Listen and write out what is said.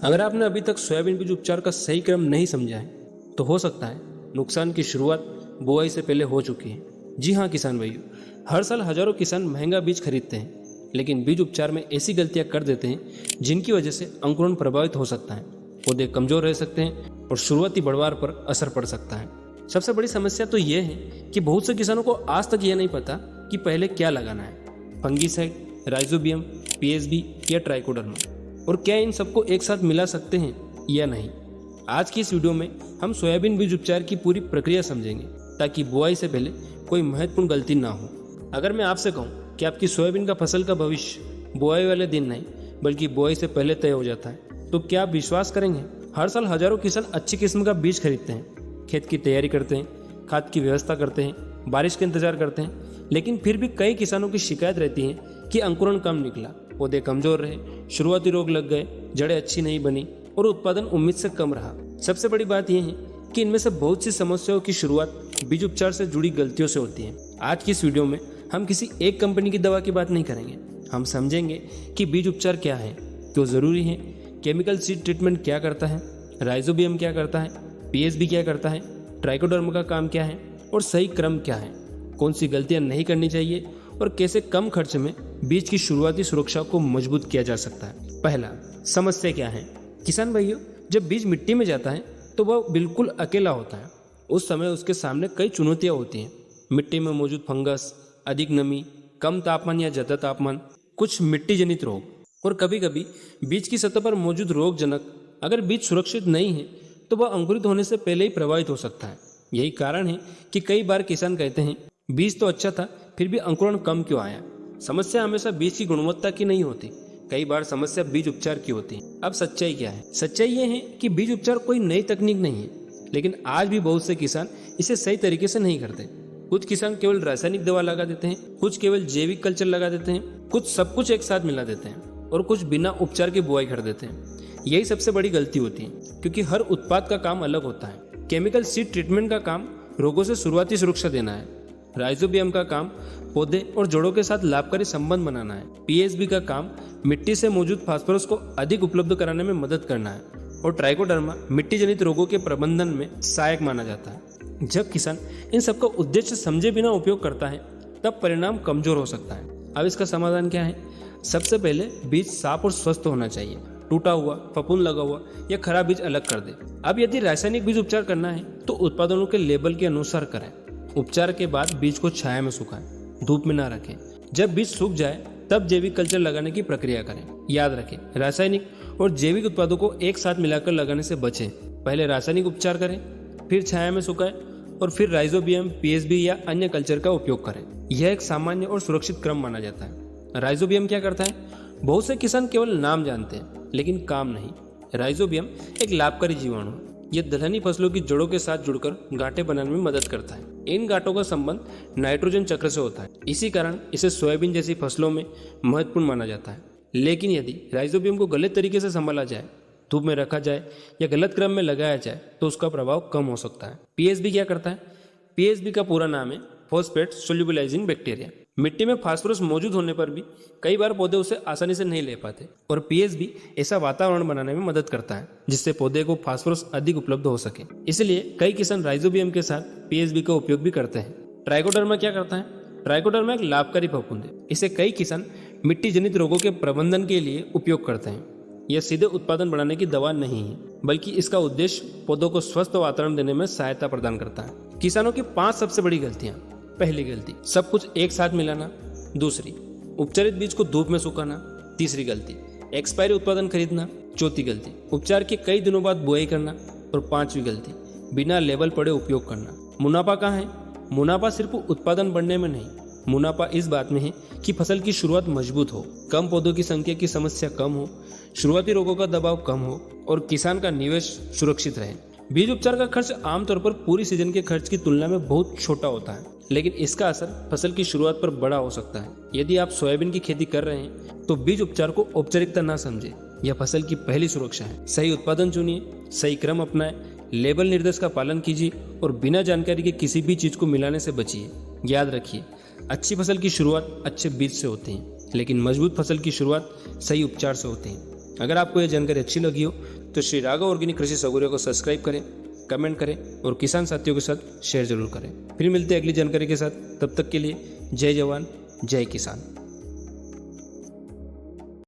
अगर आपने अभी तक सोयाबीन बीज उपचार का सही क्रम नहीं समझा है तो हो सकता है नुकसान की शुरुआत बुआई से पहले हो चुकी है। जी हाँ किसान भाइयों, हर साल हजारों किसान महंगा बीज खरीदते हैं लेकिन बीज उपचार में ऐसी गलतियां कर देते हैं जिनकी वजह से अंकुरण प्रभावित हो सकता है, पौधे कमजोर रह सकते हैं और शुरुआती बढ़वार पर असर पड़ सकता है। सबसे बड़ी समस्या तो यह है कि बहुत से किसानों को आज तक यह नहीं पता कि पहले क्या लगाना है, फंगीसाइड, राइजोबियम, पीएसबी या ट्राइकोडर्मा, और क्या इन सबको एक साथ मिला सकते हैं या नहीं। आज की इस वीडियो में हम सोयाबीन बीज उपचार की पूरी प्रक्रिया समझेंगे ताकि बुआई से पहले कोई महत्वपूर्ण गलती ना हो। अगर मैं आपसे कहूँ कि आपकी सोयाबीन का फसल का भविष्य बुआई वाले दिन नहीं बल्कि बुआई से पहले तय हो जाता है तो क्या आप विश्वास करेंगे? हर साल हजारों किसान अच्छी किस्म का बीज खरीदते हैं, खेत की तैयारी करते हैं, खाद की व्यवस्था करते हैं, बारिश का इंतजार करते हैं, लेकिन फिर भी कई किसानों की शिकायत रहती है कि अंकुरण कम निकला, पौधे कमजोर रहे, शुरुआती रोग लग गए, जड़ें अच्छी नहीं बनी और उत्पादन उम्मीद से कम रहा। सबसे बड़ी बात यह है कि इनमें से बहुत सी समस्याओं की शुरुआत बीज उपचार से जुड़ी गलतियों से होती है। आज की इस वीडियो में हम किसी एक कंपनी की दवा की बात नहीं करेंगे, हम समझेंगे कि बीज उपचार क्या है, क्यों जरूरी है, केमिकल सीड ट्रीटमेंट क्या करता है, राइजोबियम क्या करता है, पीएसबी क्या करता है, ट्राइकोडर्मा का काम क्या है और सही क्रम क्या है, कौन सी गलतियां नहीं करनी चाहिए और कैसे कम खर्च में बीज की शुरुआती सुरक्षा को मजबूत किया जा सकता है। पहला, समस्या क्या है? किसान भाइयों, जब बीज मिट्टी में जाता है तो वह बिल्कुल अकेला होता है। उस समय उसके सामने कई चुनौतियां होती हैं। मिट्टी में मौजूद फंगस, अधिक नमी, कम तापमान या ज्यादा तापमान, कुछ मिट्टी जनित रोग और कभी कभी बीज की सतह पर मौजूद रोगजनक। अगर बीज सुरक्षित नहीं है तो वह अंकुरित होने से पहले ही प्रभावित हो सकता है। यही कारण है कि कई बार किसान कहते हैं बीज तो अच्छा था फिर भी अंकुरण कम क्यों आया। समस्या हमेशा बीज की गुणवत्ता की नहीं होती, कई बार समस्या बीज उपचार की होती है। अब सच्चाई क्या है? सच्चाई ये है कि बीज उपचार कोई नई तकनीक नहीं है, लेकिन आज भी बहुत से किसान इसे सही तरीके से नहीं करते। कुछ किसान केवल रासायनिक दवा लगा देते हैं, कुछ केवल जैविक कल्चर लगा देते हैं, कुछ सब कुछ एक साथ मिला देते हैं और कुछ बिना उपचार के बुआई कर देते हैं। यही सबसे बड़ी गलती होती है, क्योंकि हर उत्पाद का काम अलग होता है। केमिकल सीड ट्रीटमेंट का काम रोगों से शुरुआती सुरक्षा देना है, राइजोबियम का काम पौधे और जड़ों के साथ लाभकारी संबंध बनाना है, पीएसबी का काम मिट्टी से मौजूद फास्फोरस को अधिक उपलब्ध कराने में मदद करना है और ट्राइकोडर्मा मिट्टी जनित रोगों के प्रबंधन में सहायक माना जाता है। जब किसान इन सबका उद्देश्य समझे बिना उपयोग करता है तब परिणाम कमजोर हो सकता है। अब इसका समाधान क्या है? सबसे पहले बीज साफ और स्वस्थ होना चाहिए। टूटा हुआ, फफूंद लगा हुआ या खराब बीज अलग कर दे। अब यदि रासायनिक बीज उपचार करना है तो उत्पादनों के लेबल के अनुसार करें। उपचार के बाद बीज को छाया में सुखाएं, धूप में ना रखें। जब बीज सूख जाए तब जैविक कल्चर लगाने की प्रक्रिया करें। याद रखें, रासायनिक और जैविक उत्पादों को एक साथ मिलाकर लगाने से बचें। पहले रासायनिक उपचार करें, फिर छाया में सुखाएं और फिर राइजोबियम, पीएसबी या अन्य कल्चर का उपयोग करें। यह एक सामान्य और सुरक्षित क्रम माना जाता है। राइजोबियम क्या करता है? बहुत से किसान केवल नाम जानते हैं लेकिन काम नहीं। राइजोबियम एक लाभकारी जीवाणु है। यह दलहनी फसलों की जड़ों के साथ जुड़कर गांठें बनाने में मदद करता है। इन गांठों का संबंध नाइट्रोजन चक्र से होता है, इसी कारण इसे सोयाबीन जैसी फसलों में महत्वपूर्ण माना जाता है। लेकिन यदि राइजोबियम को गलत तरीके से संभाला जाए, धूप में रखा जाए या गलत क्रम में लगाया जाए तो उसका प्रभाव कम हो सकता है। पीएसबी क्या करता है? पीएसबी का पूरा नाम है फॉस्फेट सोल्यूबलाइजिंग बैक्टीरिया। मिट्टी में फास्फोरस मौजूद होने पर भी कई बार पौधे उसे आसानी से नहीं ले पाते और पीएसबी ऐसा वातावरण बनाने में मदद करता है जिससे पौधे को फास्फोरस अधिक उपलब्ध हो सके। इसलिए कई किसान राइजोबियम के साथ पीएसबी का उपयोग भी करते हैं। ट्राइकोडर्मा क्या करता है? ट्राइकोडर्मा एक लाभकारी फफूंद है। इसे कई किसान मिट्टी जनित रोगों के प्रबंधन के लिए उपयोग करते हैं। यह सीधे उत्पादन बढ़ाने की दवा नहीं है, बल्कि इसका उद्देश्य पौधों को स्वस्थ वातावरण देने में सहायता प्रदान करता है। किसानों की 5 सबसे बड़ी गलतियां। पहली गलती, सब कुछ एक साथ मिलाना। दूसरी, उपचारित बीज को धूप में सुखाना। तीसरी गलती, एक्सपायरी उत्पादन खरीदना। चौथी गलती, उपचार के कई दिनों बाद बुआई करना। और 5वीं गलती, बिना लेबल पड़े उपयोग करना। मुनाफा कहाँ है? मुनाफा सिर्फ उत्पादन बढ़ने में नहीं, मुनाफा इस बात में है कि फसल की शुरुआत मजबूत हो, कम पौधों की संख्या की समस्या कम हो, शुरुआती रोगों का दबाव कम हो और किसान का निवेश सुरक्षित रहे। बीज उपचार का खर्च आमतौर पर पूरी सीजन के खर्च की तुलना में बहुत छोटा होता है, लेकिन इसका असर फसल की शुरुआत पर बड़ा हो सकता है। यदि आप सोयाबीन की खेती कर रहे हैं तो बीज उपचार को औपचारिकता ना समझे, यह फसल की पहली सुरक्षा है। सही उत्पादन चुनिए, सही क्रम अपनाएं, लेबल निर्देश का पालन कीजिए और बिना जानकारी के किसी भी चीज को मिलाने से बचिए। याद रखिए, अच्छी फसल की शुरुआत अच्छे बीज से होती है, लेकिन मजबूत फसल की शुरुआत सही उपचार से होती है। अगर आपको यह जानकारी अच्छी लगी हो तो श्री राघव ऑर्गेनिक कृषि सगोरिया को सब्सक्राइब करें, कमेंट करें और किसान साथियों के साथ शेयर जरूर करें। फिर मिलते हैं अगली जानकारी के साथ, तब तक के लिए जय जवान जय किसान।